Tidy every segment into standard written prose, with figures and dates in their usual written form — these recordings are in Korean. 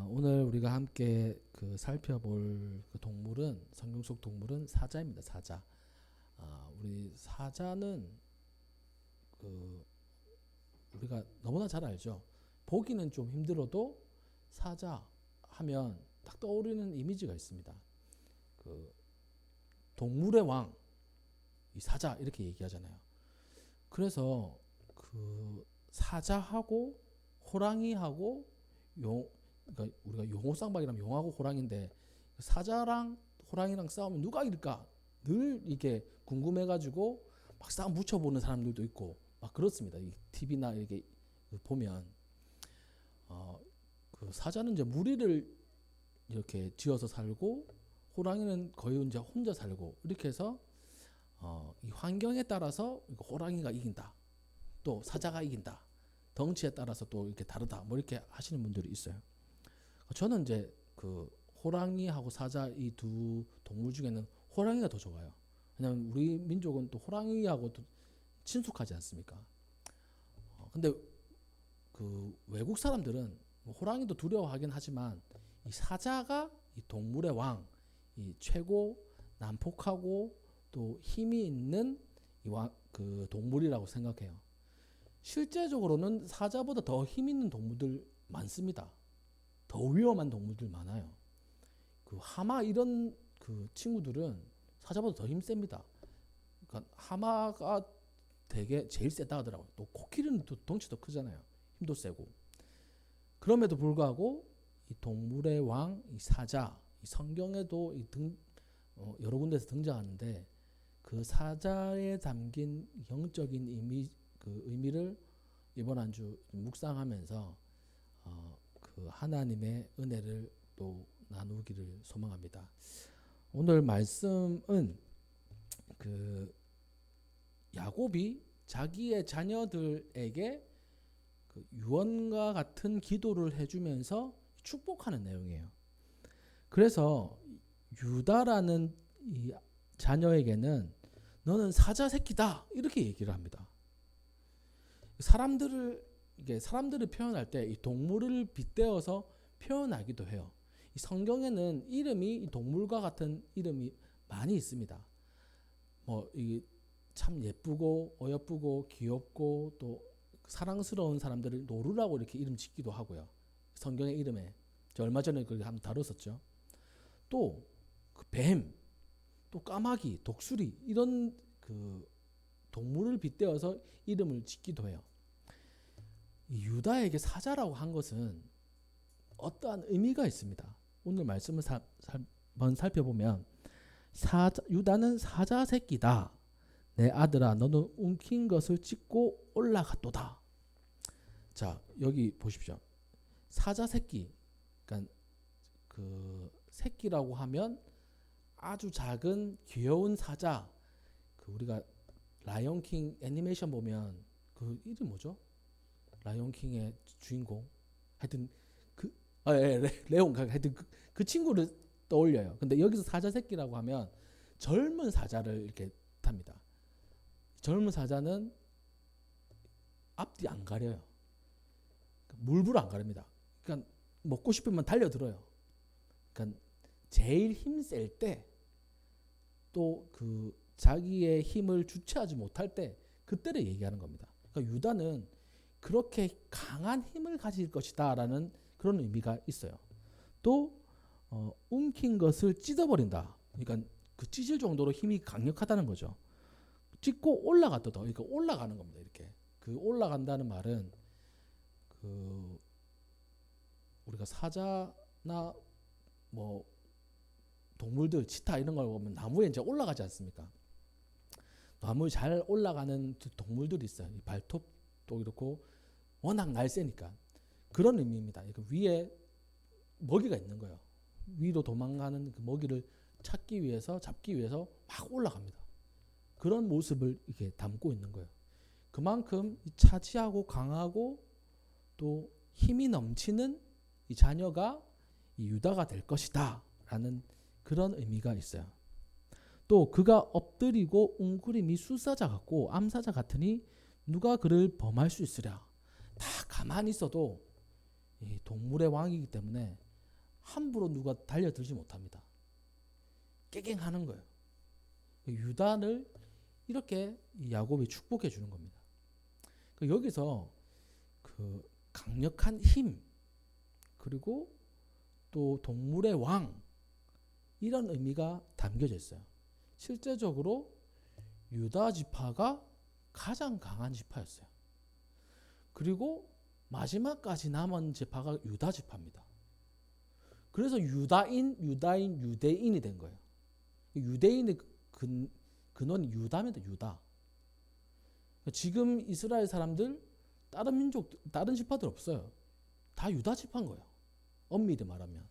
오늘 우리가 함께 살펴볼 동물은 성경 속 동물은 사자입니다. 사자. 우리 사자는 우리가 너무나 잘 알죠. 보기는 좀 힘들어도 사자 하면 딱 떠오르는 이미지가 있습니다. 동물의 왕, 이 사자 이렇게 얘기하잖아요. 그래서 사자하고 호랑이하고 그러니까 우리가 용호쌍박이라면 용하고 호랑인데 사자랑 호랑이랑 싸우면 누가 이길까 늘 이게 궁금해가지고 막 싸움 붙여보는 사람들도 있고 막 그렇습니다. 이 TV나 이렇게 보면 사자는 이제 무리를 이렇게 지어서 살고 호랑이는 거의 이제 혼자 살고 이렇게 해서 이 환경에 따라서 호랑이가 이긴다, 또 사자가 이긴다, 덩치에 따라서 또 이렇게 다르다, 뭐 이렇게 하시는 분들이 있어요. 저는 이제 호랑이하고 사자 이 두 동물 중에는 호랑이가 더 좋아요. 왜냐면 우리 민족은 또 호랑이하고 또 친숙하지 않습니까? 근데 외국 사람들은 호랑이도 두려워하긴 하지만 이 사자가 이 동물의 왕, 이 최고 난폭하고 또 힘이 있는 동물이라고 생각해요. 실제적으로는 사자보다 더 힘 있는 동물들 많습니다. 더 위험한 동물들 많아요. 하마 이런 친구들은 사자보다 더 힘셉니다. 그러니까 하마가 되게 제일 세다 하더라고요. 또 코끼리는 또 덩치도 크잖아요. 힘도 세고. 그럼에도 불구하고 이 동물의 왕, 이 사자, 이 성경에도 여러 군데서 등장하는데 그 사자에 담긴 영적인 의미를 이번 한 주 묵상하면서 하나님의 은혜를 또 나누기를 소망합니다. 오늘 말씀은 야곱이 자기의 자녀들에게 유언과 같은 기도를 해주면서 축복하는 내용이에요. 그래서 유다라는 이 자녀에게는 너는 사자 새끼다 이렇게 얘기를 합니다. 사람들을 표현할 때 이 동물을 빗대어서 표현하기도 해요. 이 성경에는 이름이 이 동물과 같은 이름이 많이 있습니다. 이게 참 예쁘고 어여쁘고 귀엽고 또 사랑스러운 사람들을 노루라고 이렇게 이름 짓기도 하고요. 성경의 이름에 저 얼마 전에 그걸 한번 다뤘었죠. 또 뱀, 또 까마귀, 독수리 이런 동물을 빗대어서 이름을 짓기도 해요. 유다에게 사자라고 한 것은 어떠한 의미가 있습니다. 오늘 말씀을 한번 살펴보면 유다는 사자 새끼다. 내 아들아 너는 움킨 것을 찢고 올라갔도다. 자, 여기 보십시오. 사자 새끼. 그러니까 새끼라고 하면 아주 작은 귀여운 사자. 우리가 라이온킹 애니메이션 보면 이름 뭐죠? 라이온킹의 주인공. 하여튼 레온. 하여튼 그 친구를 떠올려요. 근데 여기서 사자 새끼라고 하면 젊은 사자를 이렇게 탑니다. 젊은 사자는 앞뒤 안 가려요. 물불 안 가립니다. 그러니까 먹고 싶으면 달려들어요. 그러니까 제일 힘셀 때 또 자기의 힘을 주체하지 못할 때 그때를 얘기하는 겁니다. 그러니까 유다는 그렇게 강한 힘을 가질 것이다 라는 그런 의미가 있어요. 또 움킨 것을 찢어버린다. 그러니까 찢을 정도로 힘이 강력하다는 거죠. 찢고 올라갔다. 그러니까 올라가는 겁니다. 이렇게 올라간다는 말은 우리가 사자나 동물들 치타 이런 걸 보면 나무에 이제 올라가지 않습니까? 나무에 잘 올라가는 동물들이 있어요. 발톱도 그렇고 워낙 날쌔니까 그런 의미입니다. 그러니까 위에 먹이가 있는 거예요. 위로 도망가는 그 먹이를 잡기 위해서 막 올라갑니다. 그런 모습을 이렇게 담고 있는 거예요. 그만큼 차지하고 강하고 또 힘이 넘치는 이 자녀가 이 유다가 될 것이다 라는 그런 의미가 있어요. 또 그가 엎드리고 웅크림이 술사자 같고 암사자 같으니 누가 그를 범할 수 있으랴. 다 가만히 있어도 이 동물의 왕이기 때문에 함부로 누가 달려들지 못합니다. 깨갱하는 거예요. 유다를 이렇게 야곱이 축복해 주는 겁니다. 여기서 그 강력한 힘, 그리고 또 동물의 왕, 이런 의미가 담겨져 있어요. 실제적으로 유다 지파가 가장 강한 지파였어요. 그리고 마지막까지 남은 지파가 유다 지파입니다. 그래서 유대인이 된 거예요. 유대인의 근원이 유다입니다. 유다. 지금 이스라엘 사람들 다른 민족, 다른 지파들 없어요. 다 유다 지파인 거예요. 엄밀히 말하면.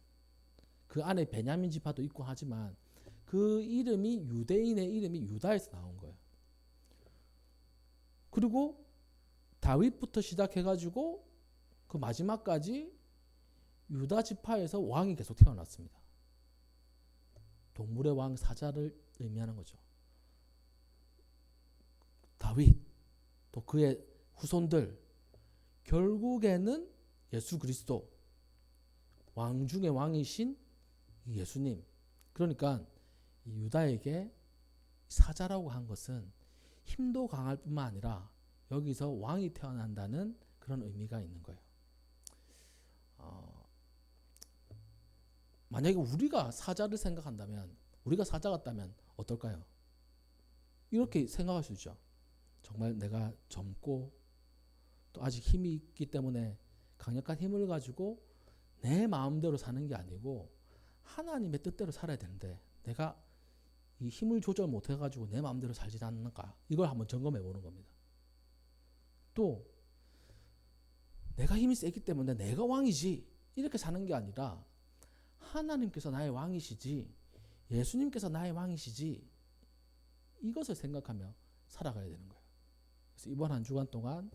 그 안에 베냐민 지파도 있고 하지만 그 이름이, 유대인의 이름이 유다에서 나온 거예요. 그리고 다윗부터 시작해가지고 그 마지막까지 유다 지파에서 왕이 계속 태어났습니다. 동물의 왕, 사자를 의미하는 거죠. 다윗, 또 그의 후손들, 결국에는 예수 그리스도, 왕 중의 왕이신 예수님. 그러니까 유다에게 사자라고 한 것은 힘도 강할 뿐만 아니라 여기서 왕이 태어난다는 그런 의미가 있는 거예요. 만약에 우리가 사자를 생각한다면, 우리가 사자 같다면 어떨까요? 이렇게 생각할 수 있죠. 정말 내가 젊고 또 아직 힘이 있기 때문에 강력한 힘을 가지고 내 마음대로 사는 게 아니고 하나님의 뜻대로 살아야 되는데 내가 이 힘을 조절 못해 가지고 내 마음대로 살지 않는가, 이걸 한번 점검해 보는 겁니다. 또 내가 힘이 세기 때문에 내가 왕이지 이렇게 사는 게 아니라 하나님께서 나의 왕이시지, 예수님께서 나의 왕이시지, 이것을 생각하며 살아가야 되는 거예요. 그래서 이번 한 주간 동안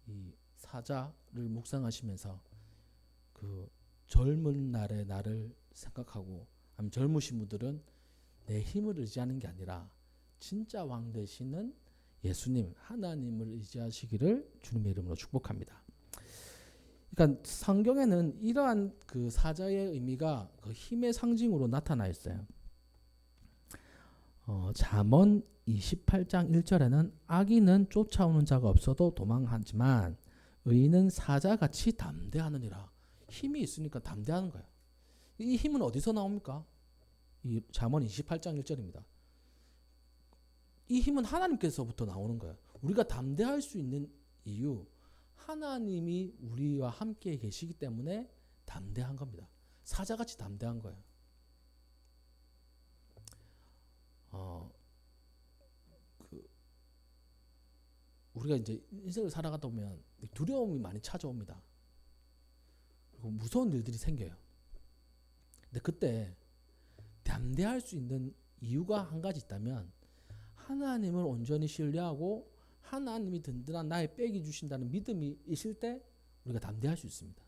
이 사자를 묵상하시면서 그 젊은 날의 나를 생각하고, 아니면 젊으신 분들은 내 힘을 의지하는 게 아니라 진짜 왕 되시는 예수님, 하나님을 의지하시기를 주님의 이름으로 축복합니다. 그러니까 성경에는 이러한 그 사자의 의미가 그 힘의 상징으로 나타나 있어요. 잠언 28장 1절에는 악인은 쫓아오는 자가 없어도 도망하지만 의인은 사자같이 담대하느니라. 힘이 있으니까 담대하는 거예요. 이 힘은 어디서 나옵니까? 이 잠언 28장 1절입니다. 이 힘은 하나님께서부터 나오는 거예요. 우리가 담대할 수 있는 이유, 하나님이 우리와 함께 계시기 때문에 담대한 겁니다. 사자같이 담대한 거예요. 우리가 이제 인생을 살아가다 보면 두려움이 많이 찾아옵니다. 그리고 무서운 일들이 생겨요. 근데 그때 담대할 수 있는 이유가 한 가지 있다면, 하나님을 온전히 신뢰하고 하나님이 든든한 나의 백이 주신다는 믿음이 있을 때 우리가 담대할 수 있습니다.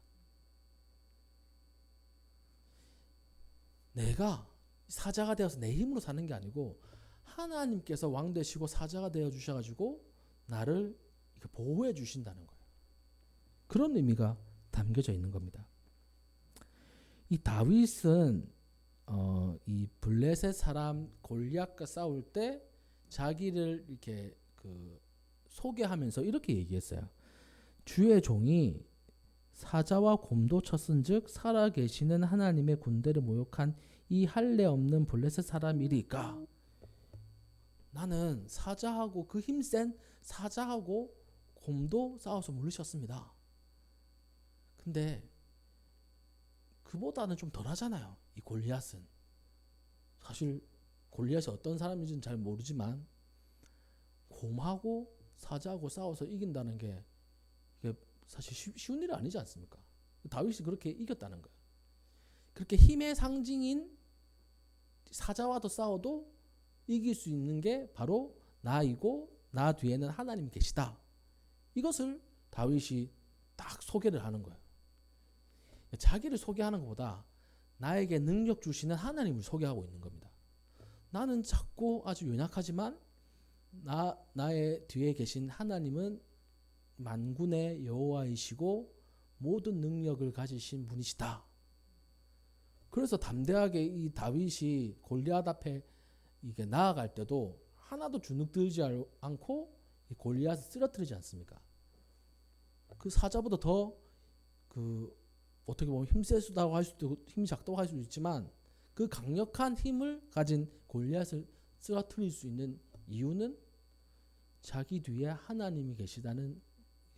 내가 사자가 되어서 내 힘으로 사는 게 아니고 하나님께서 왕 되시고 사자가 되어 주셔가지고 나를 보호해 주신다는 거예요. 그런 의미가 담겨져 있는 겁니다. 이 다윗은 이 블레셋 사람 골리앗과 싸울 때 자기를 이렇게 소개하면서 이렇게 얘기했어요. 주의 종이 사자와 곰도 쳤은즉 살아계시는 하나님의 군대를 모욕한 이 할례 없는 블레셋 사람이리까. 나는 사자하고, 그 힘센 사자하고 곰도 싸워서 물리쳤습니다. 근데 그보다는 좀 덜하잖아요. 이 골리앗은. 사실 골리앗이 어떤 사람인지는 잘 모르지만 곰하고 사자하고 싸워서 이긴다는 게 이게 사실 쉬운 일이 아니지 않습니까? 다윗이 그렇게 이겼다는 거예요. 그렇게 힘의 상징인 사자와도 싸워도 이길 수 있는 게 바로 나이고 나 뒤에는 하나님이 계시다. 이것을 다윗이 딱 소개를 하는 거예요. 자기를 소개하는 것보다 나에게 능력 주시는 하나님을 소개하고 있는 겁니다. 나는 작고 아주 연약하지만 나의 뒤에 계신 하나님은 만군의 여호와이시고 모든 능력을 가지신 분이시다. 그래서 담대하게 이 다윗이 골리앗 앞에 이게 나아갈 때도 하나도 주눅들지 않고 이 골리앗을 쓰러뜨리지 않습니까? 그 사자보다 더 그 어떻게 보면 힘세다고 할 수도 힘이 작다고 할 수도 있지만 그 강력한 힘을 가진 골리앗을 쓰러뜨릴 수 있는 이유는 자기 뒤에 하나님이 계시다는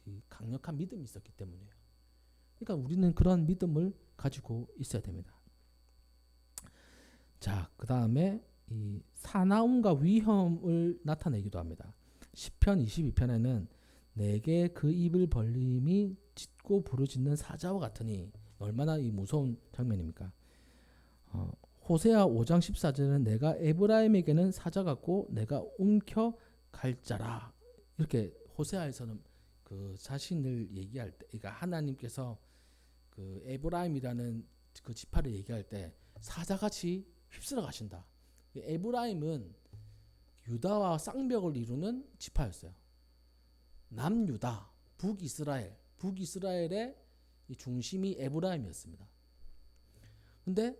이 강력한 믿음이 있었기 때문이에요. 그러니까 우리는 그런 믿음을 가지고 있어야 됩니다. 자, 그 다음에 이 사나움과 위험을 나타내기도 합니다. 시편 22편에는 내게 그 입을 벌림이 짖고 부르짖는 사자와 같으니, 얼마나 이 무서운 장면입니까? 호세아 5장 14절은 내가 에브라임에게는 사자 같고 내가 움켜 갈 자라. 이렇게 호세아에서는 그 자신을 얘기할 때, 그러니까 하나님께서 그 에브라임이라는 그 지파를 얘기할 때 사자같이 휩쓸어 가신다. 에브라임은 유다와 쌍벽을 이루는 지파였어요. 남유다, 북이스라엘, 북이스라엘의 이 중심이 에브라임이었습니다. 근데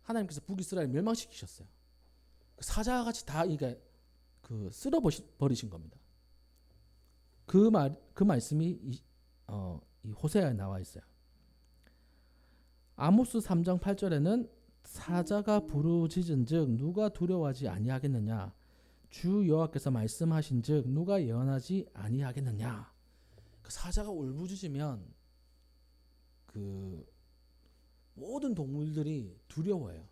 하나님께서 북이스라엘 멸망시키셨어요. 사자같이 다 이게 그 쓸어 버리신 겁니다. 그 말씀이 이 호세아에 나와 있어요. 아모스 3장 8절에는 사자가 부르짖은즉 누가 두려워하지 아니하겠느냐, 주 여호와께서 말씀하신즉 누가 예언하지 아니하겠느냐. 그 사자가 울부짖으면 그 모든 동물들이 두려워해요.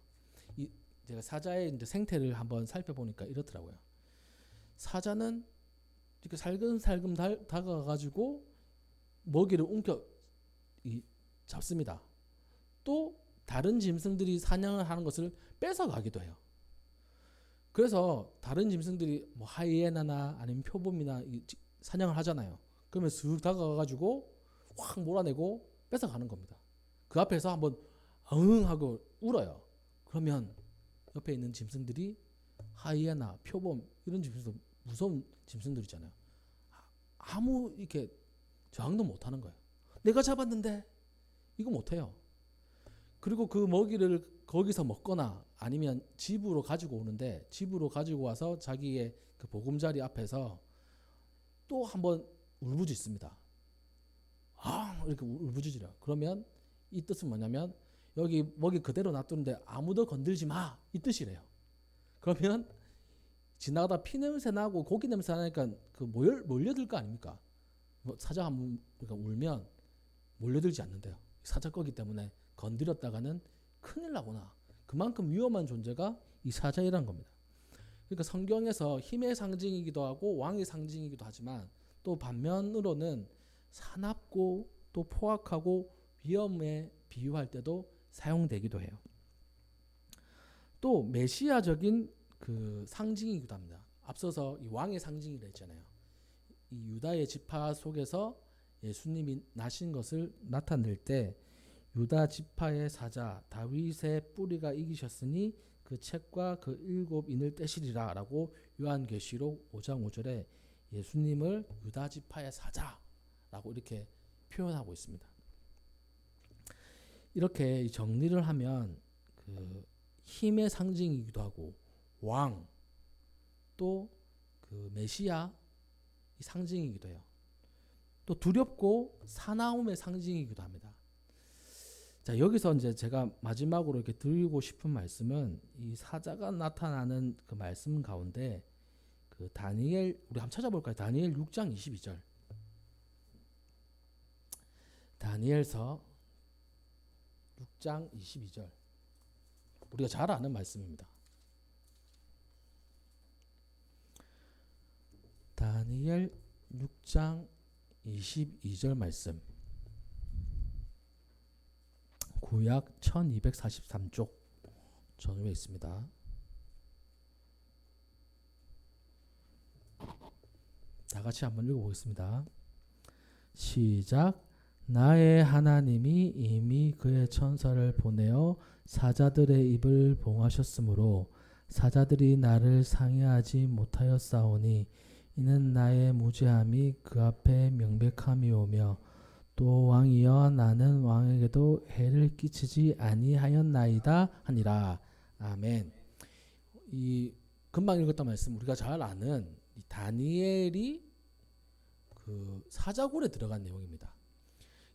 제가 사자의 이제 생태를 한번 살펴보니까 이렇더라고요. 사자는 이렇게 살금살금 다가가가지고 먹이를 움켜 잡습니다. 또 다른 짐승들이 사냥을 하는 것을 뺏어가기도 해요. 그래서 다른 짐승들이 뭐 하이에나나 아니면 표범이나 사냥을 하잖아요. 그러면 슥 다가가가지고 확 몰아내고 뺏어가는 겁니다. 그 앞에서 한번 응 하고 울어요. 그러면 옆에 있는 짐승들이 하이에나, 표범 이런 짐승도 무서운 짐승들이잖아요. 아무 이렇게 저항도 못하는 거예요. 내가 잡았는데 이거 못해요. 그리고 그 먹이를 거기서 먹거나 아니면 집으로 가지고 오는데, 집으로 가지고 와서 자기의 그 보금자리 앞에서 또 한번 울부짖습니다. 이렇게 울부짖으려. 그러면 이 뜻은 뭐냐면 여기 먹이 그대로 놔두는데 아무도 건들지 마, 이 뜻이래요. 그러면 지나가다 피 냄새 나고 고기 냄새 나니까 그 몰려들 거 아닙니까? 사자 한번 그러니까 울면 몰려들지 않는데요. 사자 거기 때문에 건드렸다가는 큰일 나구나. 그만큼 위험한 존재가 이 사자이란 겁니다. 그러니까 성경에서 힘의 상징이기도 하고 왕의 상징이기도 하지만 또 반면으로는 사납고 또 포악하고 위험에 비유할 때도 사용되기도 해요. 또 메시아적인 그 상징이기도 합니다. 앞서서 이 왕의 상징이라 했잖아요. 이 유다의 지파 속에서 예수님이 나신 것을 나타낼 때 유다 지파의 사자 다윗의 뿌리가 이기셨으니 그 책과 그 7인을 떼시리라 라고 요한계시록 5장 5절에 예수님을 유다 지파의 사자라고 이렇게 표현하고 있습니다. 이렇게 정리를 하면 그 힘의 상징이기도 하고 왕, 또 그 메시아 이 상징이기도 해요. 또 두렵고 사나움의 상징이기도 합니다. 자, 여기서 이제 제가 마지막으로 이렇게 드리고 싶은 말씀은 이 사자가 나타나는 그 말씀 가운데 그 다니엘, 우리 한번 찾아볼까요? 다니엘 6장 22절. 다니엘서 6장 22절. 우리가 잘 아는 말씀입니다. 다니엘 6장 22절 말씀. 구약 1243쪽 전후에 있습니다. 다 같이 한번 읽어보겠습니다. 시작. 나의 하나님이 이미 그의 천사를 보내어 사자들의 입을 봉하셨으므로 사자들이 나를 상해하지 못하였사오니 이는 나의 무죄함이 그 앞에 명백함이오며 또 왕이여 나는 왕에게도 해를 끼치지 아니하였나이다 하니라. 아멘. 이 금방 읽었던 말씀 우리가 잘 아는 이 다니엘이 그 사자굴에 들어간 내용입니다.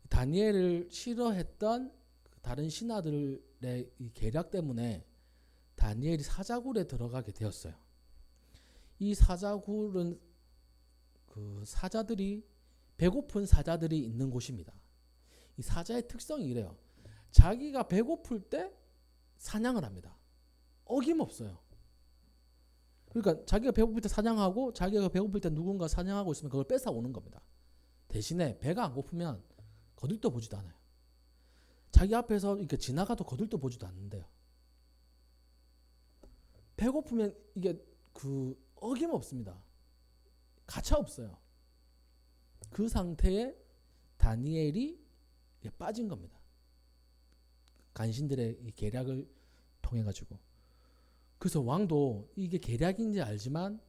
다니엘을 싫어했던 다른 신하들의 이 계략 때문에 다니엘이 사자굴에 들어가게 되었어요. 이 사자굴은 그 사자들이 배고픈 사자들이 있는 곳입니다. 이 사자의 특성이 이래요. 자기가 배고플 때 사냥을 합니다. 어김없어요. 그러니까 자기가 배고플 때 사냥하고 자기가 배고플 때 누군가 사냥하고 있으면 그걸 뺏어 오는 겁니다. 대신에 배가 안 고프면 거들떠 보지도 않아요. 자기 앞에서 이렇게 지나가도 거들떠 보지도 않는데요. 배고프면 이게 그 어김없습니다. 가차 없어요. 그 상태에 다니엘이 빠진 겁니다. 간신들의 이 계략을 통해 가지고. 그래서 왕도 이게 계략인지 알지만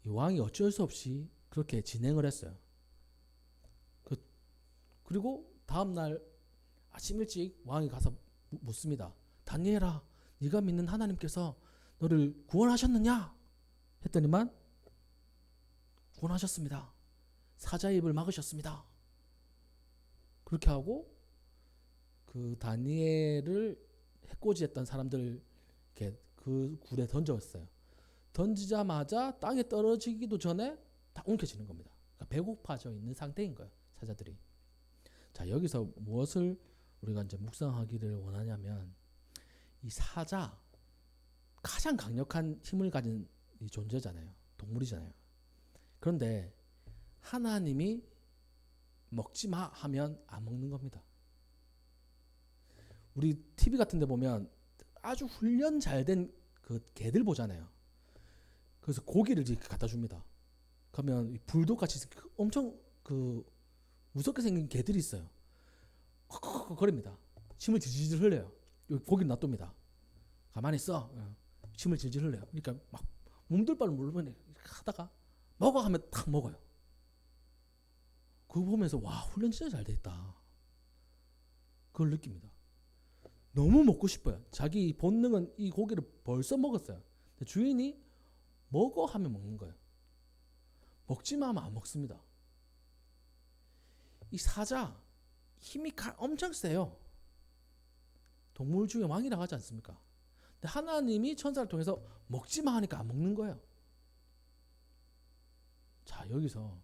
이 왕이 어쩔 수 없이 그렇게 진행을 했어요. 그리고 다음날 아침 일찍 왕이 가서 묻습니다. 다니엘아, 네가 믿는 하나님께서 너를 구원하셨느냐? 했더니만 구원하셨습니다. 사자의 입을 막으셨습니다. 그렇게 하고 그 다니엘을 해코지했던 사람들 이렇게 그 굴에 던졌어요. 던지자마자 땅에 떨어지기도 전에 다 움켜쥐는 겁니다. 그러니까 배고파져 있는 상태인 거예요. 사자들이. 자, 여기서 무엇을 우리가 이제 묵상하기를 원하냐면 이 사자 가장 강력한 힘을 가진 이 존재잖아요. 동물이잖아요. 그런데 하나님이 먹지 마 하면 안 먹는 겁니다. 우리 TV 같은 데 보면 아주 훈련 잘 된 그 개들 보잖아요. 그래서 고기를 이렇게 갖다 줍니다. 그러면 불독 같이 엄청 그 무섭게 생긴 개들이 있어요. 컥컥 거립니다. 침을 질질 흘려요. 여기 고기를 놔둡니다. 가만히 있어. 침을 질질 흘려요. 그러니까 막 몸둘바를 모르면 하다가 먹어 하면 탁 먹어요. 그거 보면서 와, 훈련 진짜 잘 돼 있다. 그걸 느낍니다. 너무 먹고 싶어요. 자기 본능은 이 고기를 벌써 먹었어요. 근데 주인이 먹어 하면 먹는 거예요. 먹지 마 하면 안 먹습니다. 이 사자 힘이 엄청 세요. 동물 중에 왕이라고 하지 않습니까? 근데 하나님이 천사를 통해서 먹지 마 하니까 안 먹는 거예요. 자, 여기서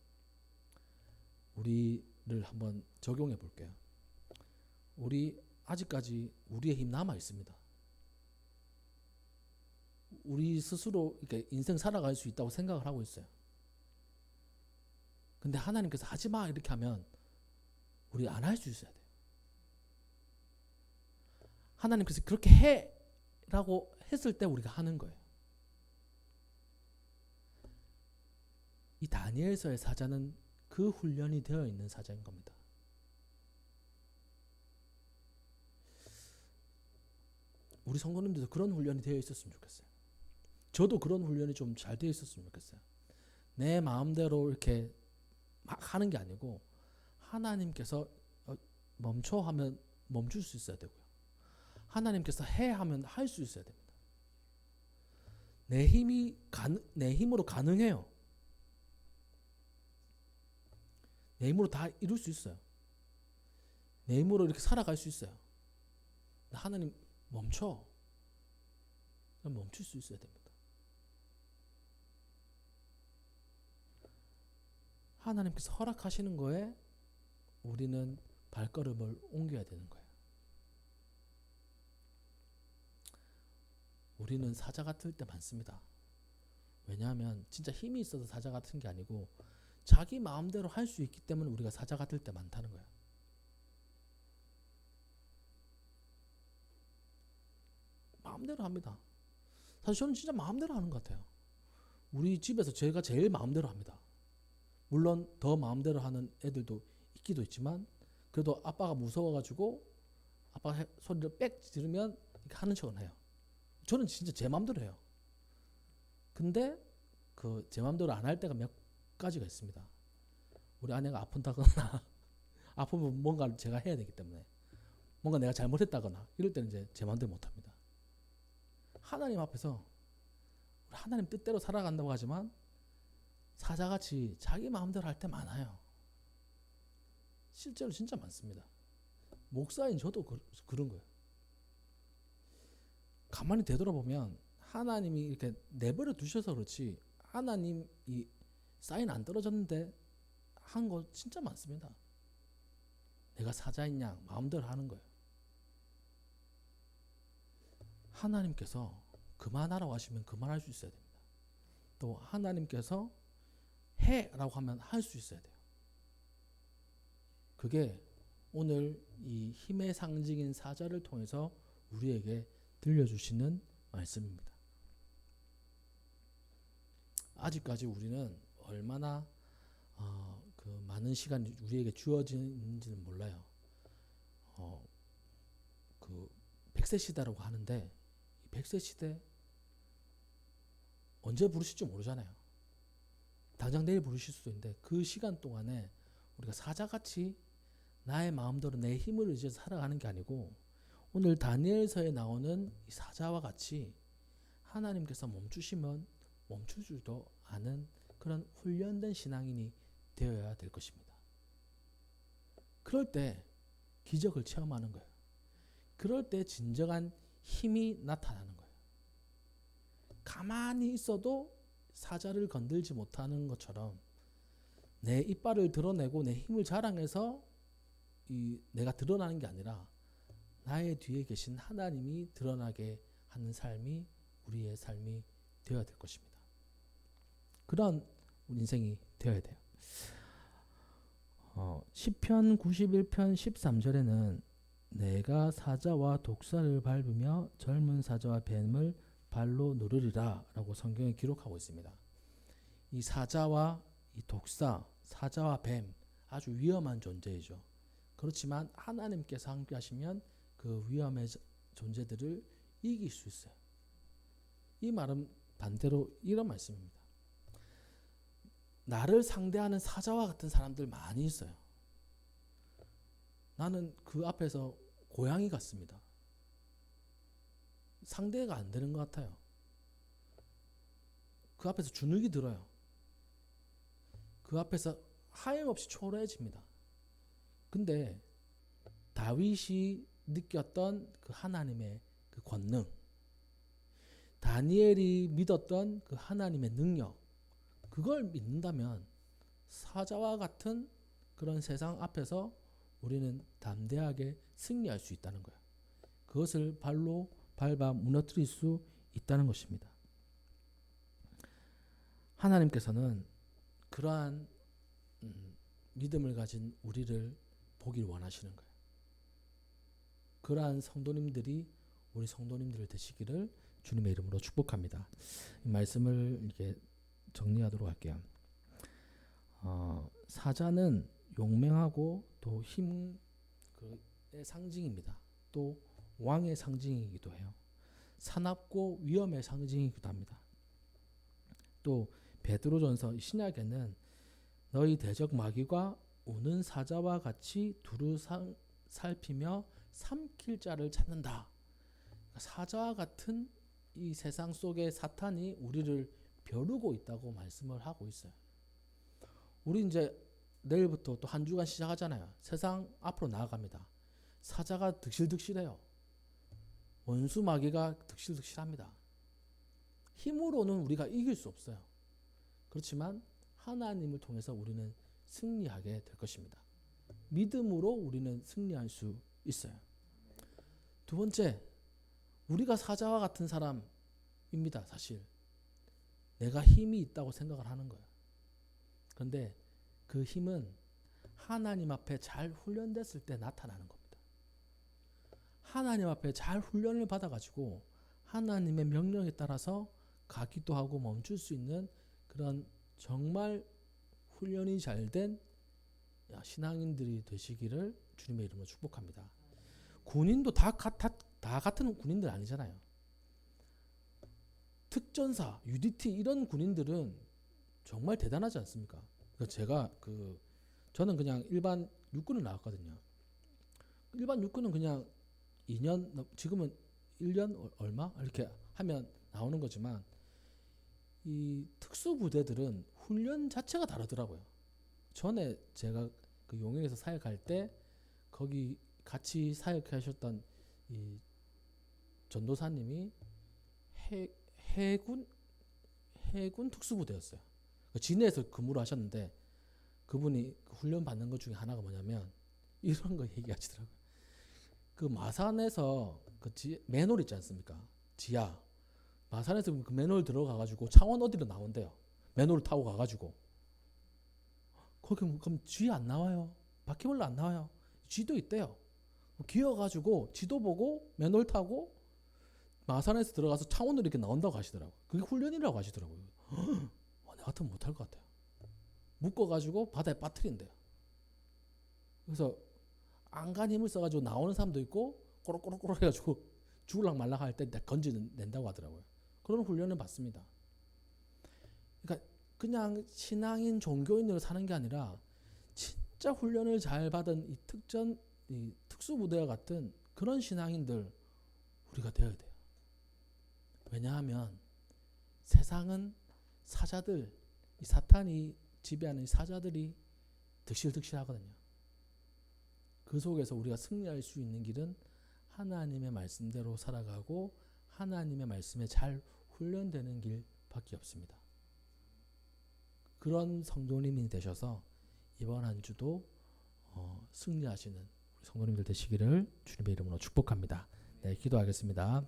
우리를 한번 적용해 볼게요. 우리 아직까지 우리의 힘 남아 있습니다. 우리 스스로 이렇게 인생 살아갈 수 있다고 생각을 하고 있어요. 근데 하나님께서 하지 마 이렇게 하면 우리 안 할 수 있어야 돼요. 하나님께서 그렇게 해라고 했을 때 우리가 하는 거예요. 이 다니엘서의 사자는 그 훈련이 되어 있는 사자인 겁니다. 우리 성도님들도 그런 훈련이 되어 있었으면 좋겠어요. 저도 그런 훈련이 좀 잘 되어 있었으면 좋겠어요. 내 마음대로 이렇게 막 하는 게 아니고 하나님께서 멈춰 하면 멈출 수 있어야 되고요. 하나님께서 해 하면 할 수 있어야 됩니다. 내 힘으로 가능해요. 내 힘으로 다 이룰 수 있어요. 내 힘으로 이렇게 살아갈 수 있어요. 하나님 멈춰. 멈출 수 있어야 됩니다. 하나님께서 허락하시는 거에 우리는 발걸음을 옮겨야 되는 거예요. 우리는 사자 같을 때 많습니다. 왜냐하면 진짜 힘이 있어서 사자 같은 게 아니고 자기 마음대로 할 수 있기 때문에 우리가 사자 같을 때 많다는 거예요. 마음대로 합니다. 사실 저는 진짜 마음대로 하는 것 같아요. 우리 집에서 제가 제일 마음대로 합니다. 물론 더 마음대로 하는 애들도 있기도 있지만 그래도 아빠가 무서워가지고 아빠가 소리를 빽 지르면 이렇게 하는 척은 해요. 저는 진짜 제 마음대로 해요. 근데 그 제 마음대로 안 할 때가 몇 가지가 있습니다. 우리 아내가 아픈다거나 아프면 뭔가 제가 해야 되기 때문에 뭔가 내가 잘못했다거나 이럴 때는 이제 제 마음대로 못합니다. 하나님 앞에서 하나님 뜻대로 살아간다고 하지만 사자같이 자기 마음대로 할 때 많아요. 실제로 진짜 많습니다. 목사인 저도 그런 거예요. 가만히 되돌아보면 하나님이 이렇게 내버려 두셔서 그렇지 하나님이 사인 안 떨어졌는데 한 거 진짜 많습니다. 내가 사자인 양 마음대로 하는 거예요. 하나님께서 그만하라고 하시면 그만할 수 있어야 됩니다. 또 하나님께서 해라고 하면 할 수 있어야 돼요. 그게 오늘 이 힘의 상징인 사자를 통해서 우리에게 들려주시는 말씀입니다. 아직까지 우리는 얼마나 그 많은 시간이 우리에게 주어지는지는 몰라요. 그 100세 시대라고 하는데 이 100세 시대 언제 부르실지 모르잖아요. 당장 내일 부르실 수도 있는데 그 시간 동안에 우리가 사자같이 나의 마음대로 내 힘을 의지해서 살아가는 게 아니고 오늘 다니엘서에 나오는 이 사자와 같이 하나님께서 멈추시면 멈출 줄도 아는 그런 훈련된 신앙인이 되어야 될 것입니다. 그럴 때 기적을 체험하는 거예요. 그럴 때 진정한 힘이 나타나는 거예요. 가만히 있어도 사자를 건들지 못하는 것처럼 내 이빨을 드러내고 내 힘을 자랑해서 내가 드러나는 게 아니라 나의 뒤에 계신 하나님이 드러나게 하는 삶이 우리의 삶이 되어야 될 것입니다. 그런 우리 인생이 되어야 돼요. 시편 91편 13절에는 내가 사자와 독사를 밟으며 젊은 사자와 뱀을 발로 누르리라 라고 성경에 기록하고 있습니다. 이 사자와 이 독사, 사자와 뱀 아주 위험한 존재이죠. 그렇지만 하나님께서 함께 하시면 그 위험의 존재들을 이길 수 있어요. 이 말은 반대로 이런 말씀입니다. 나를 상대하는 사자와 같은 사람들 많이 있어요. 나는 그 앞에서 고양이 같습니다. 상대가 안 되는 것 같아요. 그 앞에서 주눅이 들어요. 그 앞에서 하염없이 초라해집니다. 근데 다윗이 느꼈던 그 하나님의 그 권능, 다니엘이 믿었던 그 하나님의 능력, 그걸 믿는다면 사자와 같은 그런 세상 앞에서 우리는 담대하게 승리할 수 있다는 거예요. 그것을 발로 밟아 무너뜨릴 수 있다는 것입니다. 하나님께서는 그러한 믿음을 가진 우리를 보길 원하시는 거예요. 그러한 성도님들이 우리 성도님들 되시기를 주님의 이름으로 축복합니다. 이 말씀을 이렇게 정리하도록 할게요. 사자는 용맹하고 또 힘의 상징입니다. 또 왕의 상징이기도 해요. 사납고 위험의 상징이기도 합니다. 또 베드로전서 신약에는 너희 대적 마귀가 우는 사자와 같이 두루 살피며 삼킬 자를 찾는다. 사자와 같은 이 세상 속의 사탄이 우리를 벼르고 있다고 말씀을 하고 있어요. 우리 이제 내일부터 또 한 주간 시작하잖아요. 세상 앞으로 나아갑니다. 사자가 득실득실해요. 원수 마귀가 득실득실합니다. 힘으로는 우리가 이길 수 없어요. 그렇지만 하나님을 통해서 우리는 승리하게 될 것입니다. 믿음으로 우리는 승리할 수 있어요. 두 번째, 우리가 사자와 같은 사람입니다. 사실 내가 힘이 있다고 생각을 하는 거예요. 그런데 그 힘은 하나님 앞에 잘 훈련됐을 때 나타나는 겁니다. 하나님 앞에 잘 훈련을 받아가지고 하나님의 명령에 따라서 가기도 하고 멈출 수 있는 그런 정말 훈련이 잘된 신앙인들이 되시기를 주님의 이름으로 축복합니다. 군인도 다 같은 군인들 아니잖아요. 특전사, UDT 이런 군인들은 정말 대단하지 않습니까? 제가 저는 그냥 일반 육군을 나왔거든요. 일반 육군은 그냥 2년, 지금은 1년 얼마 이렇게 하면 나오는 거지만 이 특수부대들은 훈련 자체가 다르더라고요. 전에 제가 그 용인에서 사역할 때 거기 같이 사역하셨던 이 전도사님이 해군 특수부대였어요. 진해에서 근무를 하셨는데 그분이 훈련 받는 것 중에 하나가 뭐냐면 이런 거 얘기하시더라고요. 그 마산에서 그 맨홀 있지 않습니까? 지하 마산에서 그 맨홀 들어가가지고 창원 어디로 나온대요. 맨홀 타고 가가지고 거기 그럼 쥐 안 나와요. 바퀴벌레 안 나와요. 쥐도 있대요. 기어가지고 지도 보고 맨홀 타고 마산에서 들어가서 창원으로 이렇게 나온다고 하시더라고요. 그게 훈련이라고 하시더라고요. 나 같으면 못할 것 같아요. 묶어가지고 바다에 빠뜨린대요. 그래서 안간 힘을 써가지고 나오는 사람도 있고 꼬록꼬록꼬록 해가지고 죽을락 말락 할 때 건져낸다고 하더라고요. 그런 훈련을 받습니다. 그러니까 그냥 신앙인 종교인으로 사는 게 아니라 진짜 훈련을 잘 받은 이 특수부대와 같은 그런 신앙인들 우리가 되어야 돼요. 왜냐하면 세상은 사자들, 이 사탄이 지배하는 사자들이 득실득실하거든요. 그 속에서 우리가 승리할 수 있는 길은 하나님의 말씀대로 살아가고 하나님의 말씀에 잘 훈련되는 길밖에 없습니다. 그런 성도님이 되셔서 이번 한 주도 승리하시는 우리 성도님들 되시기를 주님의 이름으로 축복합니다. 네, 기도하겠습니다.